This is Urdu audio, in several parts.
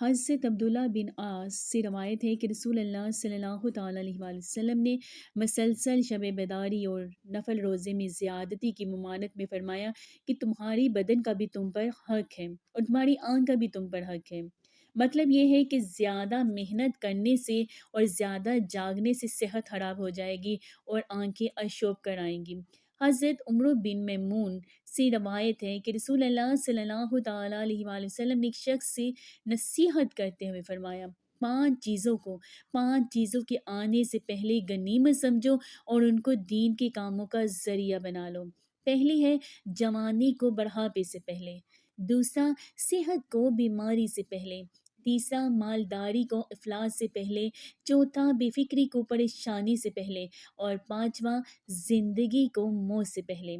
حضرت عبداللہ بن عاص سے روایت ہے کہ رسول اللہ صلی اللہ تعالیٰ علیہ وآلہ وسلم نے مسلسل شب بیداری اور نفل روزے میں زیادتی کی ممانعت میں فرمایا کہ تمہاری بدن کا بھی تم پر حق ہے اور تمہاری آنکھ کا بھی تم پر حق ہے۔ مطلب یہ ہے کہ زیادہ محنت کرنے سے اور زیادہ جاگنے سے صحت خراب ہو جائے گی اور آنکھیں اشوب کر آئیں گی۔ حضرت عمرو بن میمون سے روایت ہے کہ رسول اللہ صلی اللہ تعالیٰ علیہ وآلہ وسلم نے ایک شخص سے نصیحت کرتے ہوئے فرمایا، پانچ چیزوں کے آنے سے پہلے غنیمت سمجھو اور ان کو دین کے کاموں کا ذریعہ بنا لو۔ پہلی ہے جوانی کو بڑھاپے سے پہلے، دوسرا صحت کو بیماری سے پہلے، تیسرا مالداری کو افلاس سے پہلے، چوتھا بے فکری کو پریشانی سے پہلے، اور پانچواں زندگی کو موت سے پہلے۔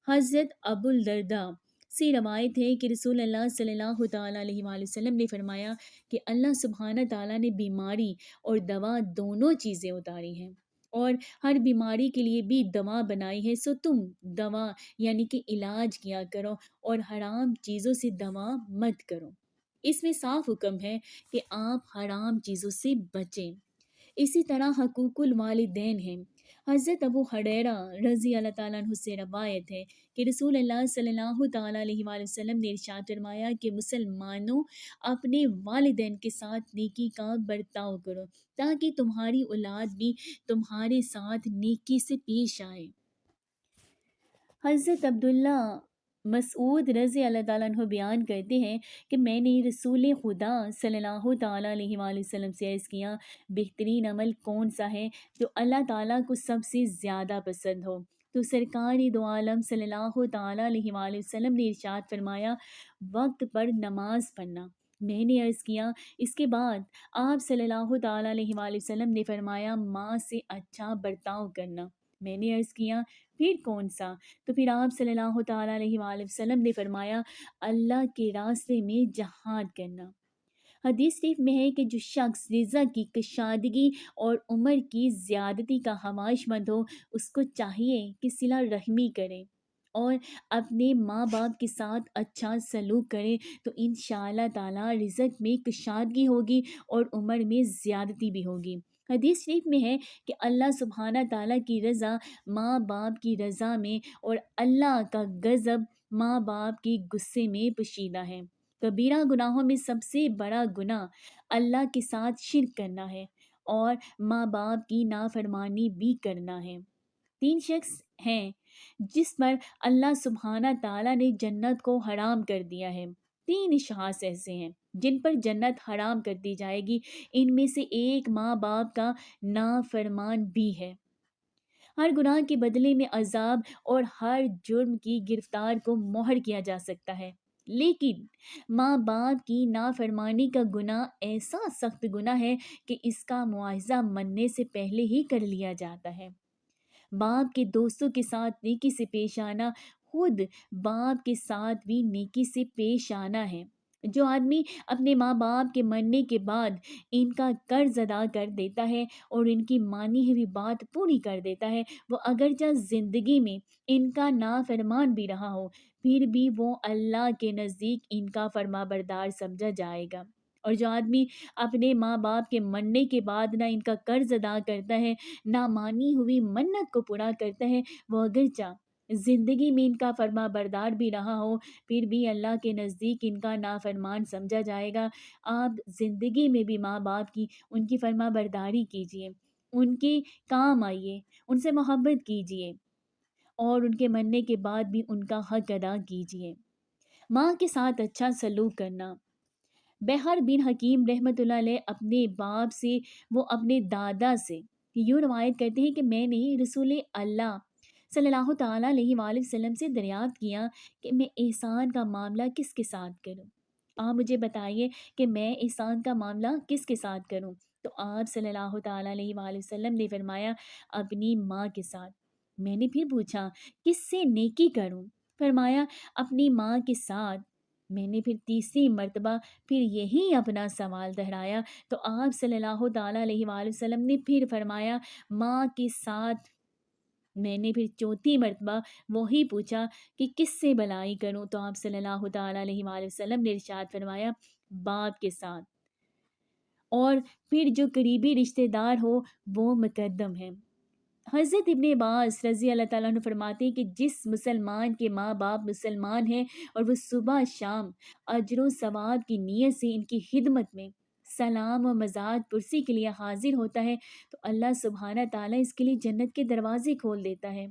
حضرت ابو الدرداء سے روایت ہے کہ رسول اللہ صلی اللہ تعالیٰ علیہ وآلہ وسلم نے فرمایا کہ اللہ سبحانہ تعالیٰ نے بیماری اور دوا دونوں چیزیں اتاری ہیں اور ہر بیماری کے لیے بھی دوا بنائی ہے، سو تم دوا یعنی کہ علاج کیا کرو اور حرام چیزوں سے دوا مت کرو۔ اس میں صاف حکم ہے کہ آپ حرام چیزوں سے بچیں۔ اسی طرح حقوق الوالدین ہیں۔ حضرت ابو ہریرہ رضی اللہ تعالیٰ عنہ سے روایت ہے کہ رسول اللہ صلی اللہ تعالیٰ علیہ وآلہ وسلم نے ارشاد فرمایا کہ مسلمانوں اپنے والدین کے ساتھ نیکی کا برتاؤ کرو تاکہ تمہاری اولاد بھی تمہارے ساتھ نیکی سے پیش آئے۔ حضرت عبداللہ مسعود رضی اللہ تعالیٰ عنہ بیان کرتے ہیں کہ میں نے رسول خدا صلی اللہ تعالیٰ علیہ وآلہ وسلم سے عرض کیا، بہترین عمل کون سا ہے جو اللہ تعالیٰ کو سب سے زیادہ پسند ہو؟ تو سرکار دو عالم صلی اللہ تعالیٰ علیہ وآلہ وسلم نے ارشاد فرمایا، وقت پر نماز پڑھنا۔ میں نے عرض کیا اس کے بعد؟ آپ صلی اللہ تعالیٰ علیہ وآلہ وسلم نے فرمایا، ماں سے اچھا برتاؤ کرنا۔ میں نے عرض کیا پھر کون سا؟ تو پھر آپ صلی اللہ تعالیٰ علیہ وآلہ وسلم نے فرمایا، اللہ کے راستے میں جہاد کرنا۔ حدیث شریف میں ہے کہ جو شخص رزق کی کشادگی اور عمر کی زیادتی کا خواہش مند ہو، اس کو چاہیے کہ صلہ رحمی کرے اور اپنے ماں باپ کے ساتھ اچھا سلوک کرے، تو انشاءاللہ تعالی رزق میں کشادگی ہوگی اور عمر میں زیادتی بھی ہوگی۔ حدیث شریف میں ہے کہ اللہ سبحانہ تعالیٰ کی رضا ماں باپ کی رضا میں اور اللہ کا غضب ماں باپ کے غصے میں پوشیدہ ہے۔ کبیرہ گناہوں میں سب سے بڑا گناہ اللہ کے ساتھ شرک کرنا ہے اور ماں باپ کی نافرمانی بھی کرنا ہے۔ تین شخص ہیں جس پر اللہ سبحانہ تعالیٰ نے جنت کو حرام کر دیا ہے۔ تین اشخاص ایسے ہیں جن پر جنت حرام کر دی جائے گی، ان میں سے ایک ماں باپ کا نافرمان بھی ہے۔ ہر گناہ کے بدلے میں عذاب اور ہر جرم کی گرفتار کو مہر کیا جا سکتا ہے، لیکن ماں باپ کی نافرمانی کا گناہ ایسا سخت گناہ ہے کہ اس کا مواخذہ مرنے سے پہلے ہی کر لیا جاتا ہے۔ باپ کے دوستوں کے ساتھ نیکی سے پیش آنا خود باپ کے ساتھ بھی نیکی سے پیش آنا ہے۔ جو آدمی اپنے ماں باپ کے مرنے کے بعد ان کا قرض ادا کر دیتا ہے اور ان کی مانی ہوئی بات پوری کر دیتا ہے، وہ اگرچہ زندگی میں ان کا نافرمان بھی رہا ہو، پھر بھی وہ اللہ کے نزدیک ان کا فرما بردار سمجھا جائے گا۔ اور جو آدمی اپنے ماں باپ کے مرنے کے بعد نہ ان کا قرض ادا کرتا ہے، نہ مانی ہوئی منت کو پورا کرتا ہے، وہ اگرچہ زندگی میں ان کا فرما بردار بھی رہا ہو، پھر بھی اللہ کے نزدیک ان کا نافرمان سمجھا جائے گا۔ آپ زندگی میں بھی ماں باپ کی ان کی فرما برداری کیجیے، ان کے کام آئیے، ان سے محبت کیجیے اور ان کے مرنے کے بعد بھی ان کا حق ادا کیجیے۔ ماں کے ساتھ اچھا سلوک کرنا۔ بہر بن حکیم رحمۃ اللہ علیہ اپنے باپ سے، وہ اپنے دادا سے یوں روایت کرتے ہیں کہ میں نے رسول اللہ صلی اللہ تعالیٰ علیہ وآلہ وسلم سے دریافت کیا کہ میں احسان کا معاملہ کس کے ساتھ کروں؟ آپ مجھے بتائیے کہ میں احسان کا معاملہ کس کے ساتھ کروں؟ تو آپ صلی اللہ تعالیٰ علیہ وآلہ وسلم نے فرمایا، اپنی ماں کے ساتھ۔ میں نے پھر پوچھا کس سے نیکی کروں؟ فرمایا اپنی ماں کے ساتھ۔ میں نے پھر تیسری مرتبہ پھر یہی اپنا سوال دہرایا تو آپ صلی اللہ تعالیٰ علیہ وآلہ وسلم نے پھر فرمایا ماں کے ساتھ۔ میں نے پھر چوتھی مرتبہ وہی پوچھا کہ کس سے بھلائی کروں تو آپ صلی اللہ تعالیٰ علیہ وآلہ وسلم نے ارشاد فرمایا باپ کے ساتھ۔ اور پھر جو قریبی رشتہ دار ہو وہ مقدم ہے۔ حضرت ابن عباس رضی اللہ تعالیٰ عنہ فرماتے ہیں کہ جس مسلمان کے ماں باپ مسلمان ہیں اور وہ صبح شام اجر و ثواب کی نیت سے ان کی خدمت میں سلام و مزاد پرسی کے لیے حاضر ہوتا ہے تو اللہ سبحانہ تعالیٰ اس کے لیے جنت کے دروازے کھول دیتا ہے،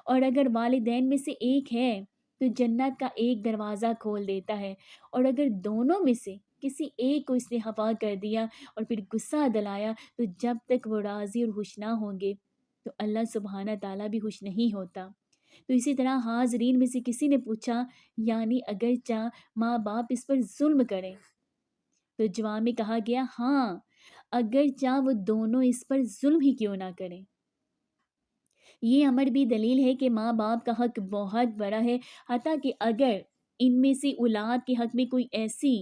اور اگر والدین میں سے ایک ہے تو جنت کا ایک دروازہ کھول دیتا ہے، اور اگر دونوں میں سے کسی ایک کو اس نے خفا کر دیا اور پھر غصہ دلایا تو جب تک وہ راضی اور خوش نہ ہوں گے تو اللہ سبحانہ تعالیٰ بھی خوش نہیں ہوتا۔ تو اسی طرح حاضرین میں سے کسی نے پوچھا، یعنی اگرچہ ماں باپ اس پر ظلم کریں؟ تو جواب میں کہا گیا ہاں، اگرچہ وہ دونوں اس پر ظلم ہی کیوں نہ کریں۔ یہ امر بھی دلیل ہے کہ ماں باپ کا حق بہت بڑا ہے، حتیٰ کہ اگر ان میں سے اولاد کے حق میں کوئی ایسی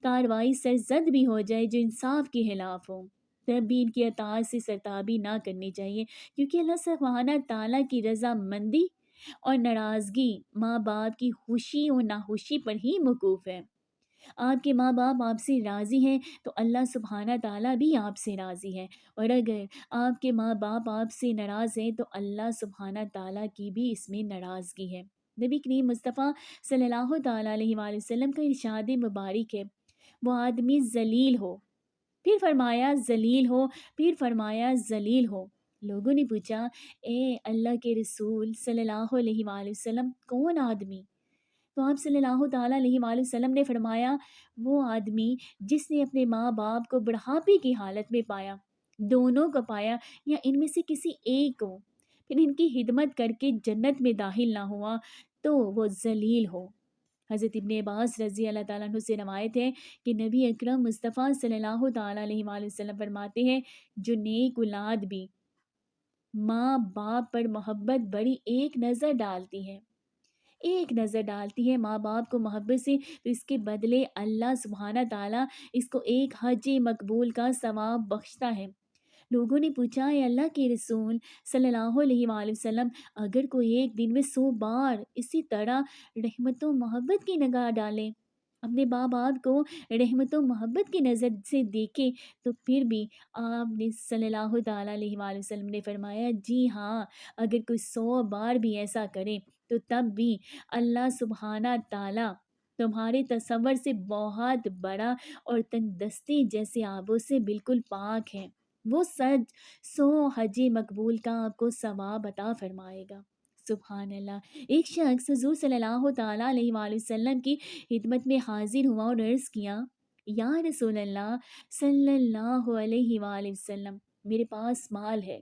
کارروائی سرزد بھی ہو جائے جو انصاف کے خلاف ہو، تب بھی ان کی اطاعت سے سرتابی نہ کرنی چاہیے، کیونکہ اللہ سبحانہ تعالیٰ کی رضا مندی اور ناراضگی ماں باپ کی خوشی اور ناخوشی پر ہی موقوف ہے۔ آپ کے ماں باپ آپ سے راضی ہیں تو اللہ سبحانہ تعالیٰ بھی آپ سے راضی ہے، اور اگر آپ کے ماں باپ آپ سے ناراض ہیں تو اللہ سبحانہ تعالیٰ کی بھی اس میں ناراضگی ہے۔ نبی کریم مصطفیٰ صلی اللہ تعالیٰ علیہ وآلہ وسلم کا ارشاد مبارک ہے، وہ آدمی ذلیل ہو، پھر فرمایا ذلیل ہو، پھر فرمایا ذلیل ہو۔ لوگوں نے پوچھا، اے اللہ کے رسول صلی اللہ علیہ وآلہ وسلم، کون آدمی؟ تو آپ صلی اللہ تعالیٰ علیہ وآلہ وسلم نے فرمایا، وہ آدمی جس نے اپنے ماں باپ کو بڑھاپے کی حالت میں پایا، دونوں کو پایا یا ان میں سے کسی ایک کو، پھر ان کی خدمت کر کے جنت میں داخل نہ ہوا تو وہ ذلیل ہو۔ حضرت ابن عباس رضی اللہ تعالیٰ عنہ سے روایت ہے کہ نبی اکرم مصطفیٰ صلی اللہ تعالیٰ علیہ وآلہ وسلم فرماتے ہیں، جو نیک اولاد بھی ماں باپ پر محبت بڑی ایک نظر ڈالتی ہے، ایک نظر ڈالتی ہے ماں باپ کو محبت سے، تو اس کے بدلے اللہ سبحانہ تعالیٰ اس کو ایک حج مقبول کا ثواب بخشتا ہے۔ لوگوں نے پوچھا، اے اللہ کے رسول صلی اللہ علیہ وآلہ وسلم، اگر کوئی ایک دن میں 100 بار اسی طرح رحمت و محبت کی نگاہ ڈالے، اپنے ماں باپ کو رحمت و محبت کی نظر سے دیکھے، تو پھر بھی آپ نے صلی اللہ تعالیٰ علیہ وآلہ وسلم نے فرمایا، جی ہاں، اگر کوئی 100 بار بھی ایسا کرے تو تب بھی اللہ سبحانہ تعالیٰ تمہارے تصور سے بہت بڑا اور تندرستی جیسے آبوں سے بالکل پاک ہے، وہ 100 حج مقبول کا آپ کو ثواب عطا فرمائے گا۔ سبحان اللہ۔ ایک شخص حضور صلی اللہ تعالیٰ علیہ وآلہ وسلم کی خدمت میں حاضر ہوا اور عرض کیا، یا رسول اللہ صلی اللہ علیہ وآلہ وسلم، میرے پاس مال ہے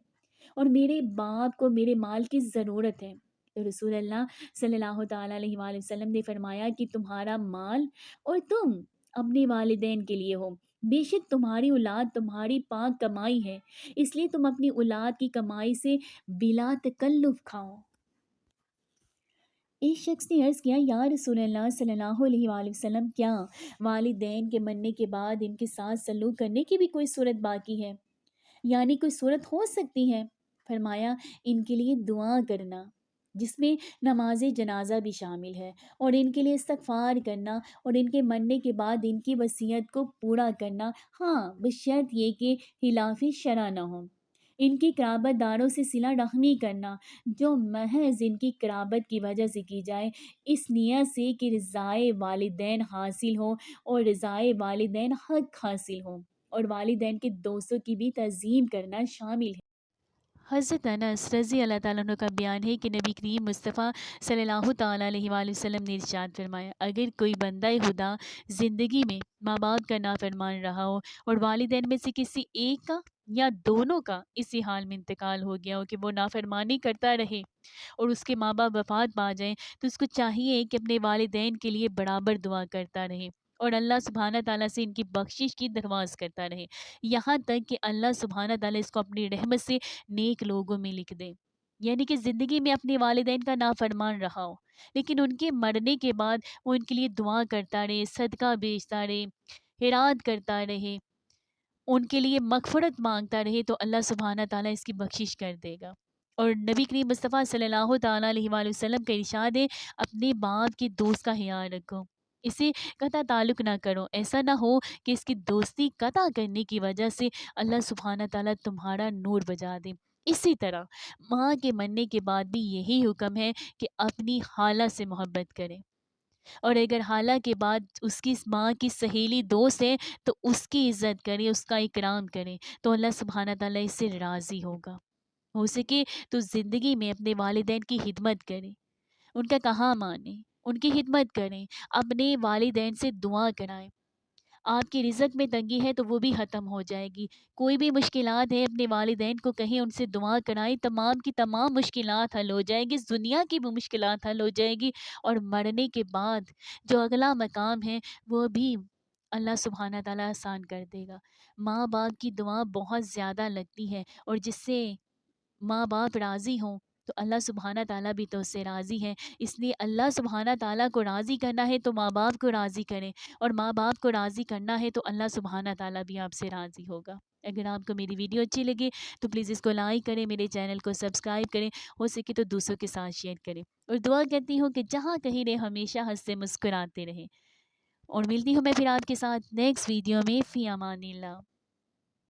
اور میرے باپ کو میرے مال کی ضرورت ہے۔ تو رسول اللہ صلی اللہ تعالیٰ علیہ وآلہ وسلم نے فرمایا کہ تمہارا مال اور تم اپنے والدین کے لیے ہو، بے شک تمہاری اولاد تمہاری پاک کمائی ہے، اس لیے تم اپنی اولاد کی کمائی سے بلا تکلف کھاؤ۔ ایک شخص نے عرض کیا، یا رسول اللہ صلی اللہ علیہ وآلہ وسلم، کیا والدین کے مرنے کے بعد ان کے ساتھ سلوک کرنے کی بھی کوئی صورت باقی ہے، یعنی کوئی صورت ہو سکتی ہے؟ فرمایا، ان کے لیے دعا کرنا، جس میں نماز جنازہ بھی شامل ہے، اور ان کے لیے استغفار کرنا، اور ان کے مرنے کے بعد ان کی وصیت کو پورا کرنا، ہاں بشرط یہ کہ خلاف شرع نہ ہو۔ ان کی قرابت داروں سے صلہ رحمی کرنا، جو محض ان کی قرابت کی وجہ سے کی جائے، اس نیت سے کہ رضائے والدین حاصل ہو اور رضائے والدین حق حاصل ہو، اور والدین کے دوستوں کی بھی تعظیم کرنا شامل ہے۔ حضرت انس رضی اللہ تعالیٰ عنہ کا بیان ہے کہ نبی کریم مصطفیٰ صلی اللہ تعالیٰ علیہ وآلہ وسلم نے ارشاد فرمایا، اگر کوئی بندہ خدا زندگی میں ماں باپ کا نافرمان رہا ہو اور والدین میں سے کسی ایک کا یا دونوں کا اسی حال میں انتقال ہو گیا ہو کہ وہ نافرمانی کرتا رہے اور اس کے ماں باپ وفات پا جائیں، تو اس کو چاہیے کہ اپنے والدین کے لیے برابر دعا کرتا رہے اور اللہ سبحانہ تعالیٰ سے ان کی بخشش کی درخواست کرتا رہے، یہاں تک کہ اللہ سبحانہ تعالیٰ اس کو اپنی رحمت سے نیک لوگوں میں لکھ دے۔ یعنی کہ زندگی میں اپنے والدین کا نافرمان رہا ہو، لیکن ان کے مرنے کے بعد وہ ان کے لیے دعا کرتا رہے، صدقہ بیچتا رہے، خیرات کرتا رہے، ان کے لیے مغفرت مانگتا رہے، تو اللہ سبحانہ تعالیٰ اس کی بخشش کر دے گا۔ اور نبی کریم مصطفیٰ صلی اللہ تعالیٰ علیہ وآلہ وسلم کا ارشاد ہے، اپنے باپ کے دوست کا خیال رکھو، اسے قطع تعلق نہ کرو، ایسا نہ ہو کہ اس کی دوستی قطع کرنے کی وجہ سے اللہ سبحانہ تعالیٰ تمہارا نور بجھا دے۔ اسی طرح ماں کے مرنے کے بعد بھی یہی حکم ہے کہ اپنی خالہ سے محبت کریں، اور اگر خالہ کے بعد اس کی ماں کی سہیلی دوست ہے تو اس کی عزت کریں، اس کا اکرام کریں، تو اللہ سبحانہ تعالیٰ اس سے راضی ہوگا۔ ہو سکے تو زندگی میں اپنے والدین کی خدمت کریں، ان کا کہا مانیں، ان کی خدمت کریں، اپنے والدین سے دعا کرائیں۔ آپ کی رزق میں تنگی ہے تو وہ بھی ختم ہو جائے گی۔ کوئی بھی مشکلات ہے اپنے والدین کو کہیں، ان سے دعا کرائیں، تمام کی تمام مشکلات حل ہو جائے گی، اس دنیا کی بھی مشکلات حل ہو جائے گی، اور مرنے کے بعد جو اگلا مقام ہے وہ بھی اللہ سبحانہ تعالیٰ آسان کر دے گا۔ ماں باپ کی دعا بہت زیادہ لگتی ہے، اور جس سے ماں باپ راضی ہوں تو اللہ سبحانہ تعالیٰ بھی تو اس سے راضی ہے۔ اس لیے اللہ سبحانہ تعالیٰ کو راضی کرنا ہے تو ماں باپ کو راضی کریں، اور ماں باپ کو راضی کرنا ہے تو اللہ سبحانہ تعالیٰ بھی آپ سے راضی ہوگا۔ اگر آپ کو میری ویڈیو اچھی لگے تو پلیز اس کو لائک کریں، میرے چینل کو سبسکرائب کریں، ہو سکے تو دوسروں کے ساتھ شیئر کریں، اور دعا کرتی ہوں کہ جہاں کہیں رہے ہمیشہ ہنستے مسکراتے رہیں، اور ملتی ہوں میں پھر آپ کے ساتھ نیکسٹ ویڈیو میں۔ فی امان اللہ۔